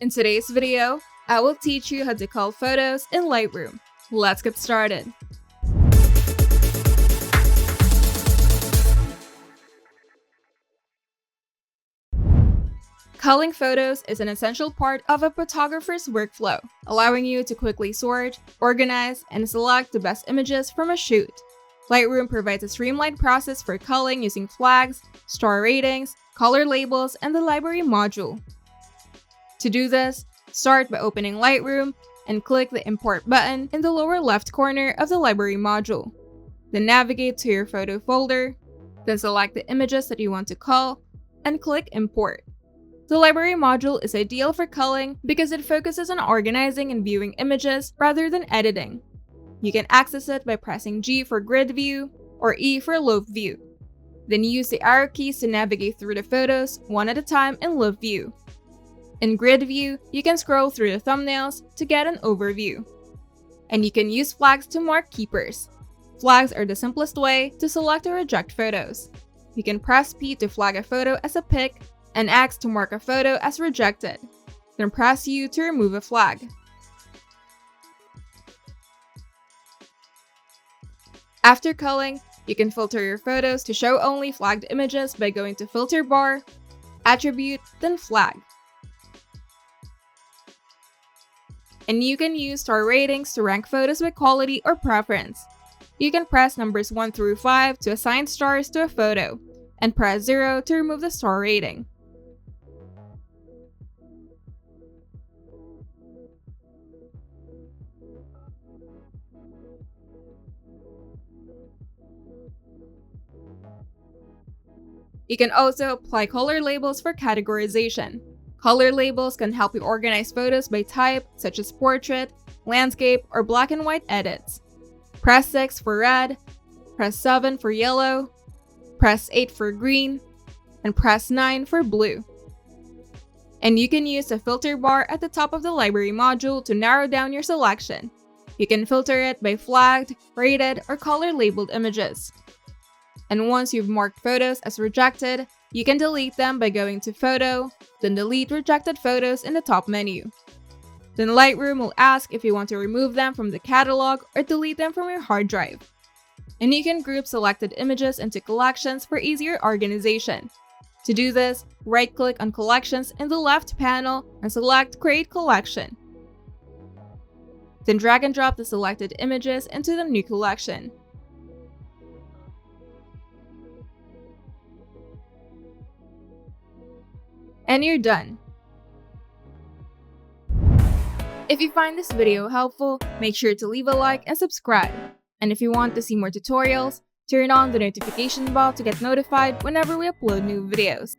In today's video, I will teach you how to cull photos in Lightroom. Let's get started. Culling photos is an essential part of a photographer's workflow, allowing you to quickly sort, organize, and select the best images from a shoot. Lightroom provides a streamlined process for culling using flags, star ratings, color labels, and the library module. To do this, start by opening Lightroom and click the Import button in the lower left corner of the library module. Then navigate to your photo folder, then select the images that you want to cull, and click Import. The library module is ideal for culling because it focuses on organizing and viewing images rather than editing. You can access it by pressing G for grid view or E for loop view. Then use the arrow keys to navigate through the photos one at a time in loop view. In grid view, you can scroll through the thumbnails to get an overview. And you can use flags to mark keepers. Flags are the simplest way to select or reject photos. You can press P to flag a photo as a pick and X to mark a photo as rejected. Then press U to remove a flag. After culling, you can filter your photos to show only flagged images by going to Filter bar, Attribute, then Flag. And you can use star ratings to rank photos by quality or preference. You can press numbers 1 through 5 to assign stars to a photo, and press 0 to remove the star rating. You can also apply color labels for categorization. Color labels can help you organize photos by type, such as portrait, landscape, or black and white edits. Press 6 for red, press 7 for yellow, press 8 for green, and press 9 for blue. And you can use the filter bar at the top of the library module to narrow down your selection. You can filter it by flagged, rated, or color labeled images. And once you've marked photos as rejected, you can delete them by going to Photo, then Delete Rejected Photos in the top menu. Then Lightroom will ask if you want to remove them from the catalog or delete them from your hard drive. And you can group selected images into collections for easier organization. To do this, right-click on Collections in the left panel and select Create Collection. Then drag and drop the selected images into the new collection. And you're done. If you find this video helpful, make sure to leave a like and subscribe. And if you want to see more tutorials, turn on the notification bell to get notified whenever we upload new videos.